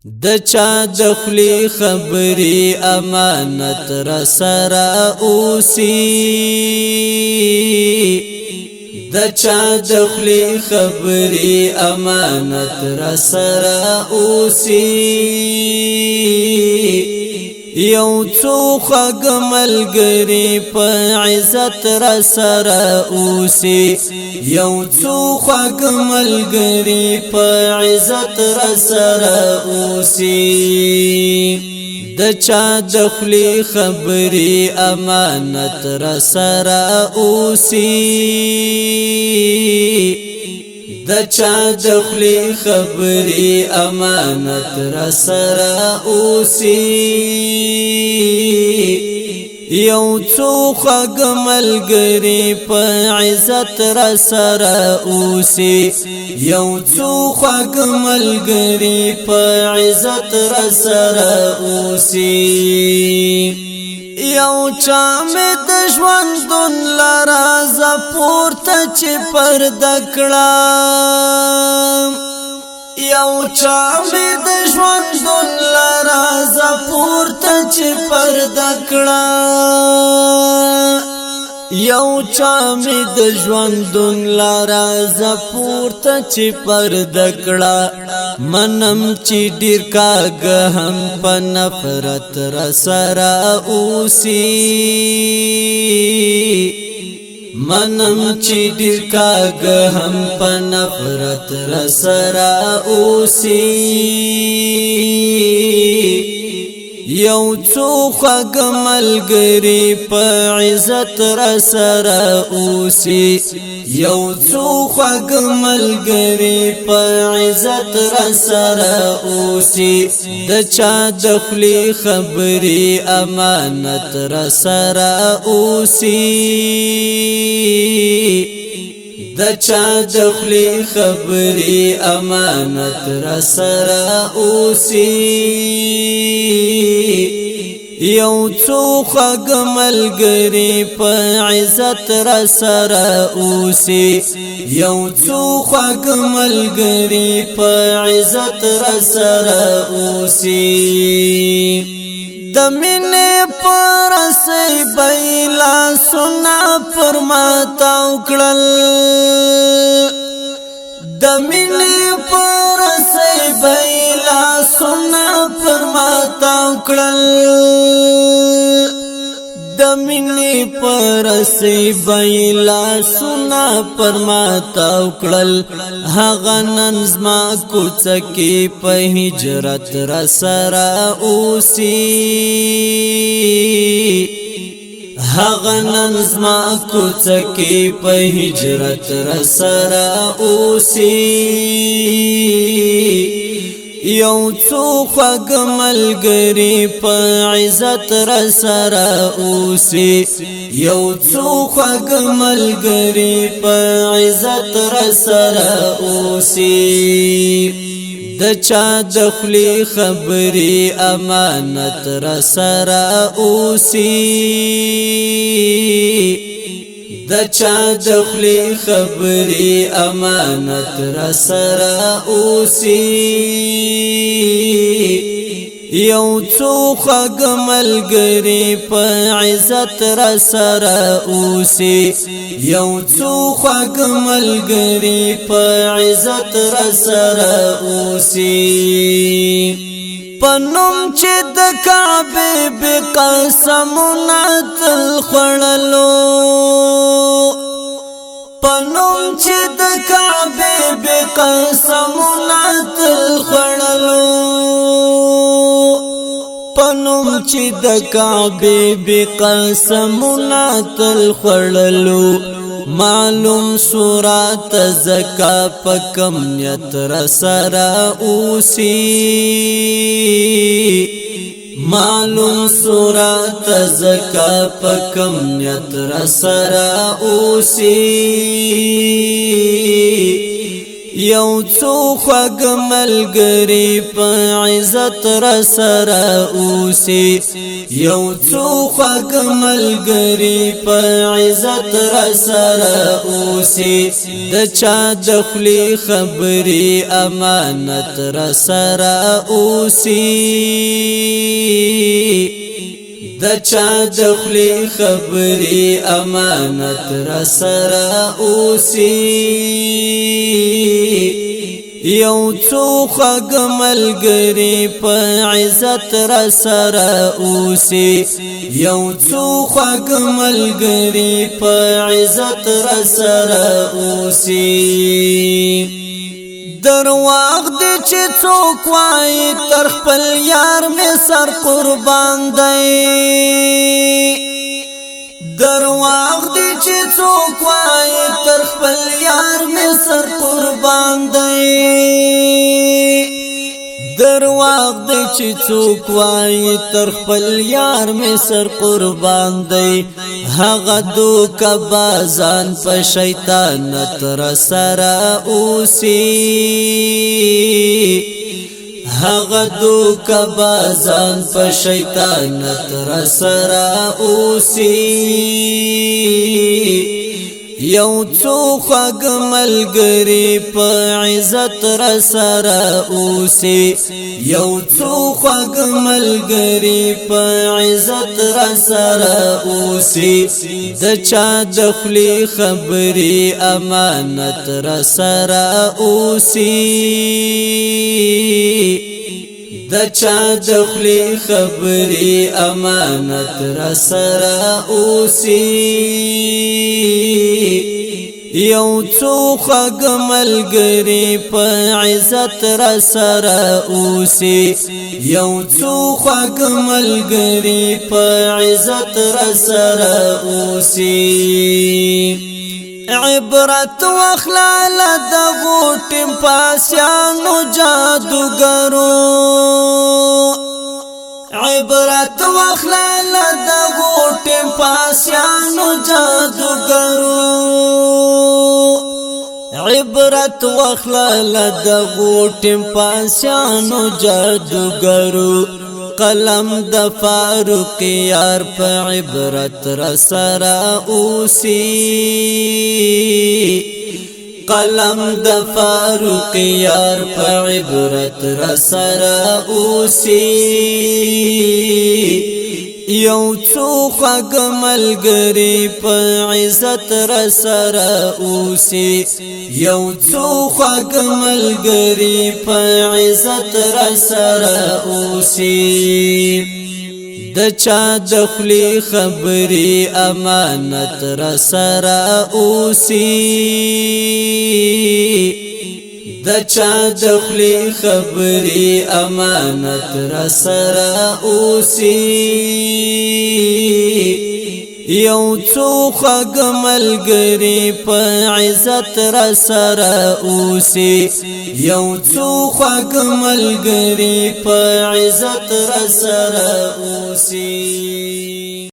د چا دخلی خبری امانت را سرا اوسی د چا دخلی خبری امانت را سرا اوسی یو څو خوږ ملګری په عزت را سره اوسي یو څو خوږ ملګری په عزت را سره اوسي د چا دخلی خبری امانت را سره اوسي د چا دخلی خبری امانت را سره اوسي یو څو خوږ ملګری په عزت را سره اوسي یو څو خوږ ملګری په عزت را سره اوسي یو چا مې د ژوندون لاره پورته چې پرده کړم یو چا مې د ژوندون لاره پورته چې پرده کړم یو چا مې د ژوندون لاره پورته چې پرده کړه منم چې ډیر کاږه هم په نفرت را سره اوسي منم چې ډیر کاږه هم په نفرت را سره اوسي یو څو خوږ ملګری په عزت را سره اوسي یو څو خوږ ملګری په عزت را سره اوسي د چا دخلی خبری امانت را سره اوسي د چا دخلی خبری امانت را سره اوسي یو څو خوږ ملګری په عزت را سره اوسي یو څو خوږ ملګری په عزت را سره اوسي د مینې پر سې بیلا سنا پر ما تاو کړل د مینې پر سې بیلا سنا پر ما تاو کړل د مینې پر سې بیلا سنا پر ما تاو کړل هغه نن زما کوڅه کې په هجرت را سره اوسي هغه نن زما کوڅه کې په هجرت را سره اوسي یو څو خوږ ملګری په عزت را سره اوسي یو څو خوږ ملګری په عزت را سره اوسي د چا دخلی خبری امانت را سره اوسي د چا دخلی خبری امانت را سره اوسي یو څو خوږ ملګری په عزت را سره اوسي یو څو خوږ ملګری په عزت را سره اوسي پنوم چې د کعبه به قسمونه تل خړلو پنوم چې د کعبه به قسمونه تل خړلو پنوم چې د کعبه به قسمونه تل خړلو معلوم صورت زکا پکم نیت را سره اوسي معلوم صورت زکا پکم نیت را سره اوسي یو څو خوږ ملګری په عزت را سره اوسي یو څو خوږ ملګری په عزت را سره اوسي د چا د خولې خبرې امانت را سره اوسي د چا د خولې خبرې امانت را سره اوسي یو څو خوږ ملګری په عزت را سره اوسي یو څو خوږ ملګری په عزت را سره اوسي درواغ دې چې څوک وایي تر خپل یار مې سر قربان دی درواغ دې چې څوک وایي تر خپل یار مې سر قربان دی درواغ دې چې څوک وایي تر خپل یار مې سر قربان دی هغه دوکه بازان په شیطانت را سره اوسي هغه دوکه بازان په شیطانت را سره اوسي یو څو خوږ ملګری په عزت را سره اوسي یو څو خوږ ملګری په عزت را سره اوسي د چا د خولې خبرې امانت را سره اوسي د چا د خولې خبرې امانت را سره اوسي یو څو خوږ ملګری په عزت را سره اوسي یو څو خوږ ملګری په عزت را سره اوسي عبرت واخلا د غوټم پاسیانو جادوګرو عبرت واخلا د غوټم پاسیانو جادوګرو عبرت واخلا د غوټم پاسیانو جادوګرو قلم د فاروق یار په عبرت را سره اوسي قلم د فاروق یار په عبرت را سره اوسي یو څو خوږ ملګری په عزت را سره اوسي یو څو خوږ ملګری په عزت را سره اوسي د چا د خولې خبرې امانت را سره اوسي د چا د خولې خبرې امانت را سره اوسي یو څو خوږ ملګری په عزت را سره اوسي یو څو خوږ ملګری په عزت را سره اوسي